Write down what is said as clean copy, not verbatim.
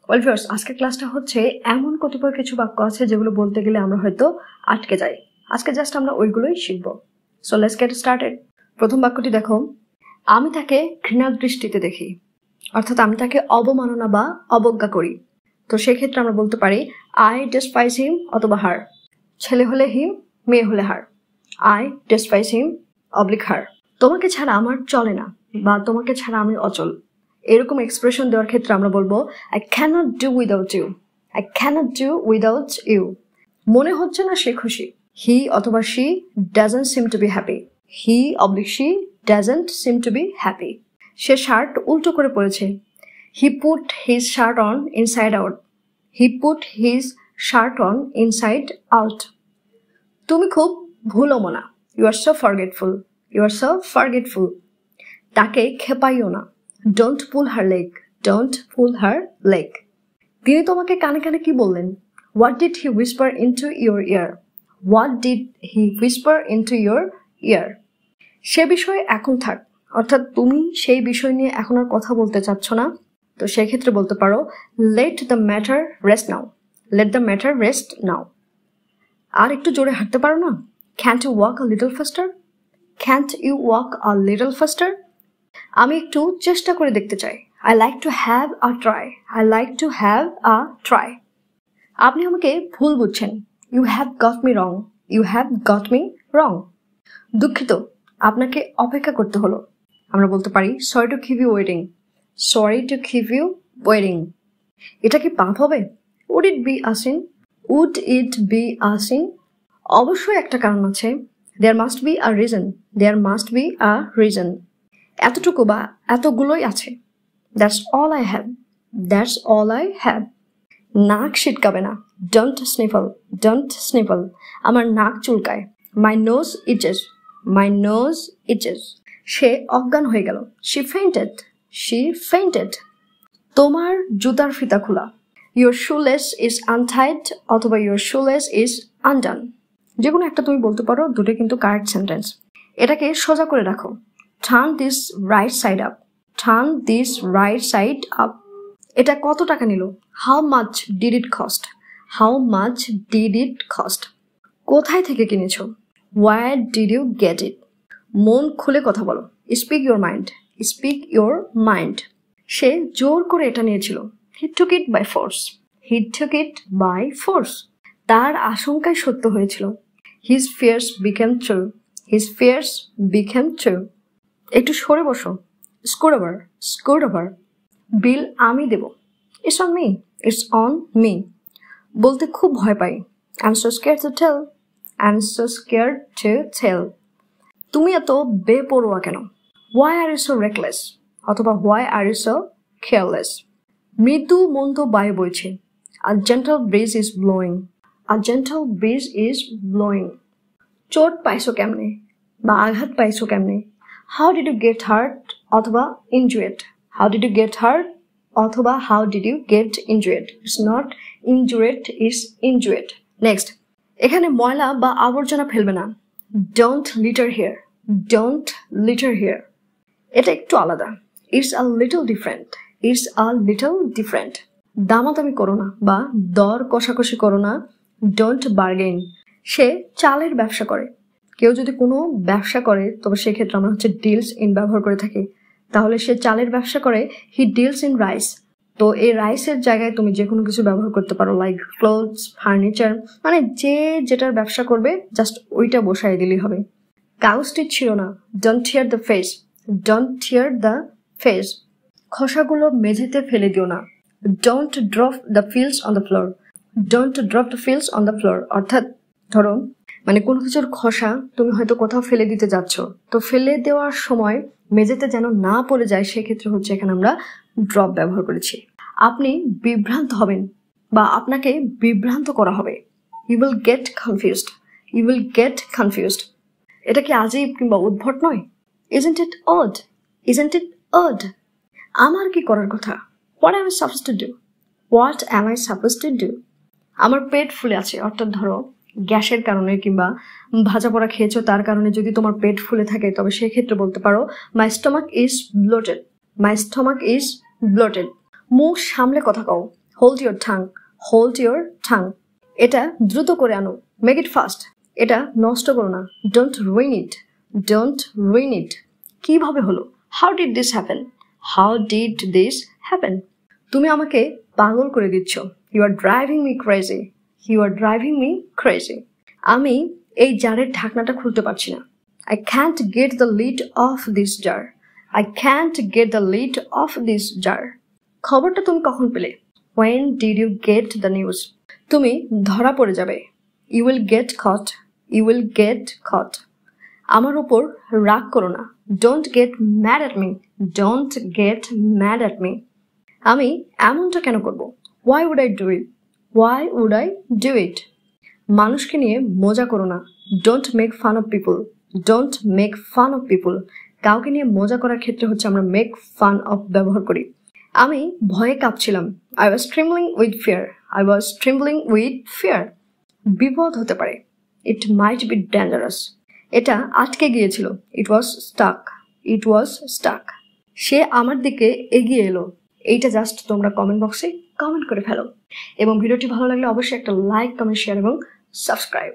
Well viewers, আজকের ক্লাসটা হচ্ছে এমন কতিপয় কিছু বাক্য আছে যেগুলো বলতে গেলে আমরা হয়তো আটকে যাই। আজকে জাস্ট আমরা ওইগুলোই শিখবো। So let's get started. প্রথম বাক্যটি দেখো, আমি তাকে ঘৃণার দৃষ্টিতে দেখি, অর্থাৎ আমি তাকে অবমাননা বা অবজ্ঞা করি। তো সেক্ষেত্রে আমরা বলতে পারি আই ডেসপাইজ হিম অথবা হার। ছেলে হলে হিম, মেয়ে হলে হার। আই ডেসপাইজ হিম অবলিক হার। তোমাকে ছাড়া আমার চলে না বা তোমাকে ছাড়া আমি অচল। এরকম এক্সপ্রেশন দেওয়ার ক্ষেত্রে আমরা বলবো I cannot do without you. I cannot do without you. মনে হচ্ছে না সে খুশি। হি অথবা she doesn't seem to be happy. He oblique she doesn't seem to be happy. সে শার্ট উল্টো করে পড়েছে। He put his shirt on inside out. He put his shirt on inside out. তুমি খুব ভুলো মনা। You are so forgetful. You are so forgetful. তাকে খেপাইও না। Don't pull her leg. Don't pull her leg. তিনি তোমাকে কানে কানে কি বললেন? What did he whisper into your ear? What did he whisper into your ear? সে বিষয়ে এখন থাক, অর্থাৎ তুমি সেই বিষয় নিয়ে এখন আর কথা বলতে চাচ্ছ না। তো সেক্ষেত্রে বলতে পারো let the matter rest now. Let the matter rest now. আর একটু জোরে হাঁটতে পারো না? Can't you walk a little faster? Can't you walk a little faster? আমি একটু চেষ্টা করে দেখতে চাই। I like to have a try. I like to have a try. আপনি আমাকে ভুল বুঝছেন। You have got me wrong. You have got me wrong. দুঃখিত, আপনাকে অপেক্ষা করতে হলো। আমরা বলতে পারি sorry to keep you waiting. Sorry to keep you waiting. এটা কি পাপ হবে? Would it be a sin? Would it be a sin? অবশ্যই একটা কারণ আছে। There must be a reason. There must be a reason. এতটুকু বা এতগুলোই আছে। That's all I have. That's all I have. নাক সিটকাবে না। Don't sniffle. Don't sniffle. আমার নাক চুলকায়। মাই নোজ ইচেস। মাই নোজ ইচেস। সে অজ্ঞান হয়ে গেল। She fainted. She fainted. তোমার জুতার ফিতা খোলা। ইয়োর শুলেস ইজ আনটাইড অথবা ইয়োর শুলেস ইজ আনডান। যে কোনো একটা তুমি বলতে পারো, দুটো কিন্তু কারেক্ট সেন্টেন্স। এটাকে সোজা করে রাখো। Turn this right side up. Turn this right side up. এটা কত টাকা নিল? How much did it cost? How much did it cost? কোথায় থেকে কিনেছো? Where did you get it? মন খুলে কথা বলো। Speak your mind. Speak your mind. সে জোর করে এটা নিয়েছিল। He took it by force. He took it by force. তার আশঙ্কায় সত্য হয়েছিল। His fears became true. His fears became true. একটু সরে বসো। Scoot over. Scoot over. Bill আমি দেব। It's on me. It's on me. বলতে খুব ভয় পাই। I am so scared to tell. I am so scared to tell. তুমি এত বেপরোয়া কেন? Why are you so reckless অথবা why are you so careless. মৃদু মন্দ বায়ু বইছে। A gentle breeze is blowing. A gentle breeze is blowing. চোট পাইছো কেমনে বা আঘাত পাইছো কেমনে? How did you get hurt অথবা injured. How did you get hurt অথবা how did you get injured. It's not injured, it's injured. Next, এখানে ময়লা বা আবর্জনা ফেলবে না। Don't litter here. Don't litter here. এটা একটু আলাদা। It's a little different. It's a little different. দামাদামি করো না বা দর কষাকষি করো না। Don't bargain. সে চালের ব্যবসা করে। কেউ যদি কোনো ব্যবসা করে তবে সেক্ষেত্রে আমরা হচ্ছে ডিলস ইন ব্যবহার করে থাকি। তাহলে সে চালের ব্যবসা করে, হি ডিলস ইন রাইস। তো এই রাইসের জায়গায় তুমি যে কোনো কিছু ব্যবহার করতে পারো, লাইক ক্লোথস, ফার্নিচার, মানে যে যেটার ব্যবসা করবে জাস্ট ওইটা বসাই দিলেই হবে। কাগজটি ছিল না। Don't tear the face. Don't tear the face. খসাগুলো মেঝেতে ফেলে দিও না। Don't drop the fields on the floor. Don't drop the fields on the floor. অর্থাৎ ধরো মানে কোনো কিছুর খসা তুমি হয়তো কোথাও ফেলে দিতে যাচ্ছ, তো ফেলে দেওয়ার সময় মেঝেতে যেন না পড়ে যায়, সেক্ষেত্রে হচ্ছে এখানে আমরা ড্রপ ব্যবহার করেছি। আপনি বিভ্রান্ত হবেন বা আপনাকে বিভ্রান্ত করা হবে। You will get confused. You will get confused. এটা কি আজীব কিংবা উদ্ভট নয়? Isn't it odd? Isn't it odd? আমার কি করার কথা? What am I supposed to do? What am I supposed to do? আমার পেট ফুলে আছে। অর্থাৎ ধরো গ্যাসের কারণে কিংবা ভাজা পোড়া খেয়েছো তার কারণে যদি তোমার পেট ফুলে থাকে তবে সেক্ষেত্রে বলতে পারো my stomach is bloated. My stomach is bloated. মুখ সামলে কথা কও। হোল্ড ইউর ঠাং, হোল্ড ইউর ঠাং। এটা দ্রুত করে আনো, মেক ইট ফাস্ট। এটা নষ্ট করো না, don't ruin it, don't ruin it. কিভাবে হলো? How did this happen, how did this happen. তুমি আমাকে পাগল করে দিচ্ছ, you are driving me crazy, you are driving me crazy. আমি এই জারের ঢাকনাটা খুলতে পারছি না। I can't get the lid off this jar. I can't get the lid off this jar. খবরটা তুমি কখন পেলে? When did you get the news? তুমি ধরা পড়ে যাবে। You will get caught. You will get caught. আমার উপর রাগ করো না। Don't get mad at me. Don't get mad at me. আমি এমনটা কেন করব? Why would I do it? Why would I do it? মানুষকে নিয়ে মজা করো না। Don't make fun of people. Don't make fun of people. কাউকে নিয়ে মজা করার ক্ষেত্রে হচ্ছে আমরা make fun of ব্যবহার করি। আমি ভয়ে কাঁপছিলাম। I was trembling with fear. I was trembling with fear. বিপদ হতে পারে। It might be dangerous. এটা আটকে গিয়েছিল। It was stuck. It was stuck. সে আমার দিকে এগিয়ে এলো। এইটা জাস্ট তোমরা কমেন্ট বক্সে কমেন্ট করে ফেলো। এবং ভিডিওটি ভালো লাগলে অবশ্যই একটা লাইক, কমেন্ট, শেয়ার এবং সাবস্ক্রাইব।